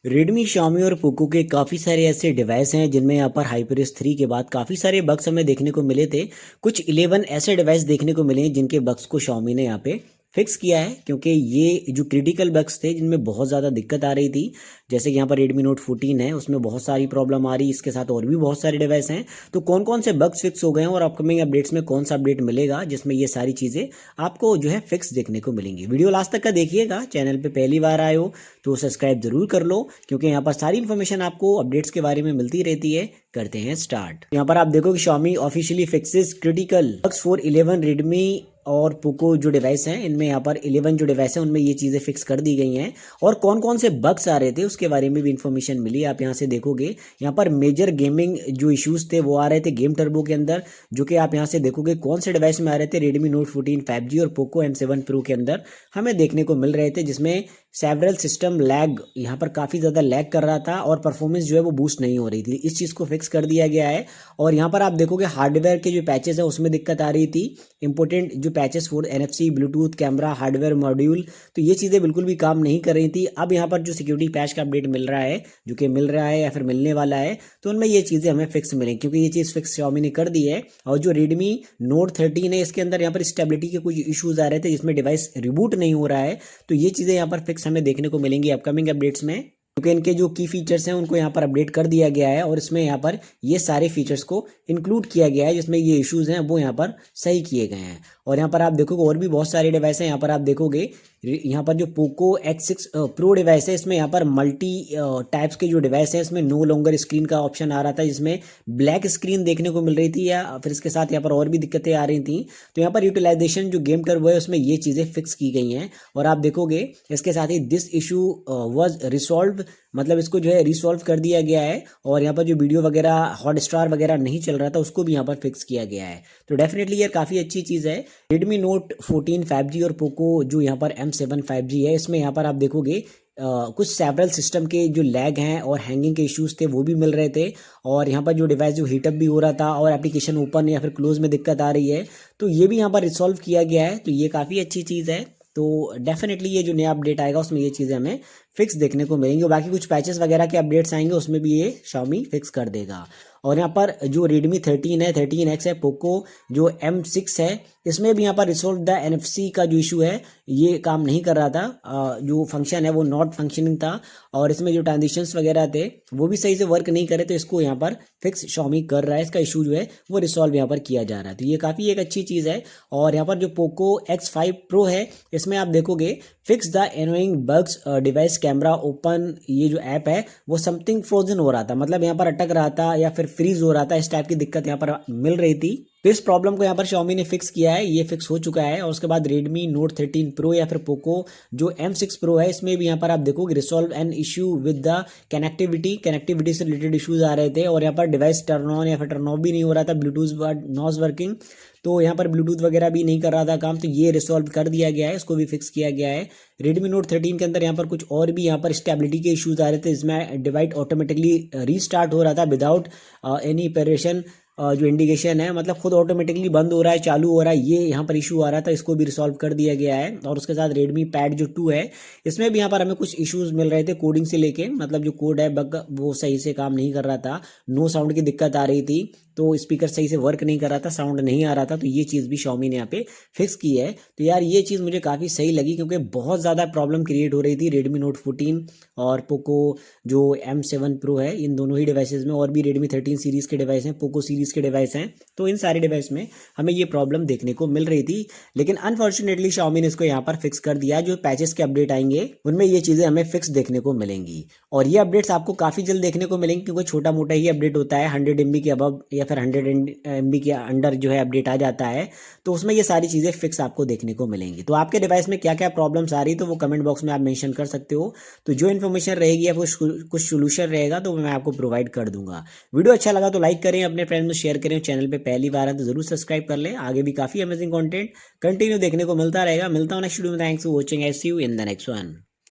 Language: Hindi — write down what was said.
रेडमी, Xiaomi और पोको के काफ़ी सारे ऐसे डिवाइस हैं जिनमें यहाँ पर हाइपरएस 3 के बाद काफ़ी सारे बग्स हमें देखने को मिले थे। कुछ 11 ऐसे डिवाइस देखने को मिले हैं जिनके बग्स को Xiaomi ने यहाँ पे फिक्स किया है, क्योंकि ये जो क्रिटिकल बग्स थे जिनमें बहुत ज़्यादा दिक्कत आ रही थी। जैसे कि यहाँ पर रेडमी नोट 14 है, उसमें बहुत सारी प्रॉब्लम आ रही, इसके साथ और भी बहुत सारे डिवाइस हैं। तो कौन कौन से बग्स फिक्स हो गए हैं और अपकमिंग अपडेट्स में कौन सा अपडेट मिलेगा जिसमें ये सारी चीज़ें आपको जो है फिक्स देखने को मिलेंगी। वीडियो लास्ट तक का देखिएगा। चैनल पे पहली बार आए हो तो सब्सक्राइब जरूर कर लो, क्योंकि यहाँ पर सारी इन्फॉर्मेशन आपको अपडेट्स के बारे में मिलती रहती है। करते हैं स्टार्ट। यहाँ पर आप देखो कि Xiaomi officially fixes critical bugs for 11 Redmi और पोको जो डिवाइस हैं, इनमें यहाँ पर 11 जो डिवाइस हैं उनमें ये चीज़ें फिक्स कर दी गई हैं। और कौन कौन से बग्स आ रहे थे उसके बारे में भी इन्फॉर्मेशन मिली। आप यहाँ से देखोगे, यहाँ पर मेजर गेमिंग जो इश्यूज थे वो आ रहे थे गेम टर्बो के अंदर, जो कि आप यहाँ से देखोगे कौन से डिवाइस में आ रहे थे। रेडमी नोट 14 5G और पोको M7 प्रो के अंदर हमें देखने को मिल रहे थे, जिसमें सेवरल सिस्टम लैग, यहाँ पर काफ़ी ज़्यादा लैग कर रहा था और परफॉर्मेंस जो है वो बूस्ट नहीं हो रही थी। इस चीज़ को फिक्स कर दिया गया है। और यहाँ पर आप देखोगे हार्डवेयर के जो पैचेस हैं उसमें दिक्कत आ रही थी। इंपॉर्टेंट जो patches for NFC, Bluetooth, camera, hardware module, तो ये चीज़ें बिल्कुल भी काम नहीं कर रही थी। अब यहाँ पर जो सिक्योरिटी पैच का अपडेट मिल रहा है, जो कि मिल रहा है या फिर मिलने वाला है, तो उनमें ये चीज़ें हमें फिक्स मिलेंगी, क्योंकि ये चीज़ फिक्स Xiaomi ने कर दी है। और जो रेडमी नोट 13 है, इसके अंदर यहाँ पर स्टेबिलिटी के कुछ इशूज़ आ रहे थे जिसमें डिवाइस रिबूट नहीं हो रहा है। तो ये चीज़ें यहाँ पर फिक्स हमें देखने को मिलेंगी अपकमिंग अपडेट्स में, क्योंकि इनके जो की फीचर्स हैं उनको यहाँ पर अपडेट कर दिया गया है और इसमें यहाँ पर ये सारे फीचर्स को इंक्लूड किया गया है जिसमें ये इश्यूज हैं वो यहाँ पर सही किए गए हैं। और यहाँ पर आप देखोगे और भी बहुत सारे डिवाइस हैं। यहाँ पर आप देखोगे, यहाँ पर जो पोको X6 प्रो डिवाइस है, इसमें यहाँ पर मल्टी टाइप्स के जो डिवाइस हैं इसमें नो लॉन्गर स्क्रीन का ऑप्शन आ रहा था, जिसमें ब्लैक स्क्रीन देखने को मिल रही थी, या फिर इसके साथ यहाँ पर और भी दिक्कतें आ रही थी। तो यहाँ पर यूटिलाइजेशन जो गेम टर्बो है उसमें ये चीज़ें फिक्स की गई हैं। और आप देखोगे इसके साथ ही दिस इशू वाज रिसॉल्व, मतलब इसको जो है रिसॉल्व कर दिया गया है। और यहाँ पर जो वीडियो वगैरह हॉटस्टार वगैरह नहीं चल रहा था उसको भी यहाँ पर फिक्स किया गया है। तो डेफिनेटली यार काफ़ी अच्छी चीज़ है। रेडमी नोट 14 5G और पोको जो यहाँ पर M7 5G है, इसमें यहाँ पर आप देखोगे कुछ सेवरल सिस्टम के जो लैग हैं और हैंगिंग के इश्यूज थे वो भी मिल रहे थे। और यहाँ पर जो डिवाइस जो हीटअप भी हो रहा था और एप्लीकेशन ओपन या फिर क्लोज में दिक्कत आ रही है, तो ये भी यहाँ पर रिसॉल्व किया गया है। तो ये काफ़ी अच्छी चीज़ है। तो डेफिनेटली ये जो नया अपडेट आएगा उसमें ये चीज़ें हमें फिक्स देखने को मिलेंगी। और बाकी कुछ पैचेस वगैरह के अपडेट्स आएंगे उसमें भी ये Xiaomi फिक्स कर देगा। और यहाँ पर जो रेडमी 13 है, 13X है, पोको जो M6 है, इसमें भी यहाँ पर रिसोल्व द NFC का जो इशू है ये काम नहीं कर रहा था। जो फंक्शन है वो नॉट फंक्शनिंग था और इसमें जो ट्रांजिशंस वगैरह थे वो भी सही से वर्क नहीं करे। तो इसको यहाँ पर फिक्स Xiaomi कर रहा है, इसका इशू जो है वो रिसॉल्व यहाँ पर किया जा रहा है। तो ये काफ़ी एक अच्छी चीज़ है। और यहाँ पर जो पोको X5 प्रो है, इसमें आप देखोगे fix the annoying bugs device camera open, ये जो ऐप है वो समथिंग फ्रोजन हो रहा था, मतलब यहाँ पर अटक रहा था या फिर फ्रीज हो रहा था, इस टाइप की दिक्कत यहाँ पर मिल रही थी। तो इस प्रॉब्लम को यहाँ पर Xiaomi ने फिक्स किया है, ये फिक्स हो चुका है। और उसके बाद रेडमी नोट 13 प्रो या फिर पोको जो M6 प्रो है, इसमें भी यहाँ पर आप देखोगे resolve an issue with the connectivity से रिलेटेड इशूज आ रहे थे। और यहाँ पर डिवाइस टर्न ऑन या फिर टर्न ऑफ भी नहीं हो रहा था, ब्लूटूथ नॉट वर्किंग, तो यहाँ पर ब्लूटूथ वगैरह भी नहीं कर रहा था काम। तो ये रिसॉल्व कर दिया गया है, इसको भी फिक्स किया गया है। रेडमी नोट 13 के अंदर यहाँ पर कुछ और भी यहाँ पर स्टेबिलिटी के इश्यूज आ रहे थे, इसमें डिवाइस ऑटोमेटिकली रीस्टार्ट हो रहा था विदाउट एनी पेरेशन जो इंडिकेशन है, मतलब खुद ऑटोमेटिकली बंद हो रहा है चालू हो रहा है, ये यहाँ पर इशू आ रहा था, इसको भी रिसॉल्व कर दिया गया है। और उसके साथ रेडमी पैड जो 2 है, इसमें भी यहाँ पर हमें कुछ इश्यूज मिल रहे थे कोडिंग से लेके, मतलब जो कोड है बग वो सही से काम नहीं कर रहा था, नो साउंड की दिक्कत आ रही थी, तो स्पीकर सही से वर्क नहीं कर रहा था, साउंड नहीं आ रहा था। तो ये चीज़ भी Xiaomi ने यहाँ पे फिक्स की है। तो यार ये चीज़ मुझे काफ़ी सही लगी, क्योंकि बहुत ज़्यादा प्रॉब्लम क्रिएट हो रही थी रेडमी नोट 14 और पोको जो M7 प्रो है, इन दोनों ही डिवाइसेस में। और भी रेडमी 13 सीरीज़ के डिवाइस हैं, पोको सीरीज़ के डिवाइस हैं, तो इन सारे डिवाइस में हमें ये प्रॉब्लम देखने को मिल रही थी। लेकिन अनफॉर्चुनेटली Xiaomi ने इसको यहाँ पर फिक्स कर दिया। जो पैचेस के अपडेट आएंगे उनमें ये चीज़ें हमें फिक्स देखने को मिलेंगी। और ये अपडेट्स आपको काफ़ी जल्द देखने को मिलेंगे, क्योंकि छोटा मोटा ही अपडेट होता है, 100 MB के अबव या फिर 100 MB के अंडर जो है अपडेट आ जाता है, तो उसमें ये सारी चीज़ें फिक्स आपको देखने को मिलेंगी। तो आपके डिवाइस में क्या क्या प्रॉब्लम्स आ रही तो वो कमेंट बॉक्स में आप मेंशन कर सकते हो। तो जो इन्फॉर्मेशन रहेगी या कुछ सोल्यूशन रहेगा तो मैं आपको प्रोवाइड कर दूंगा। वीडियो अच्छा लगा तो लाइक करें, अपने फ्रेंड्स में शेयर करें, चैनल पे पहली बार है तो जरूर सब्सक्राइब कर लें। आगे भी काफ़ी अमेजिंग कंटेंट कंटिन्यू देखने को मिलता रहेगा। मिलता हूँ नेक्स्ट वीडियो में। Thanks for watching, I see you in the next one.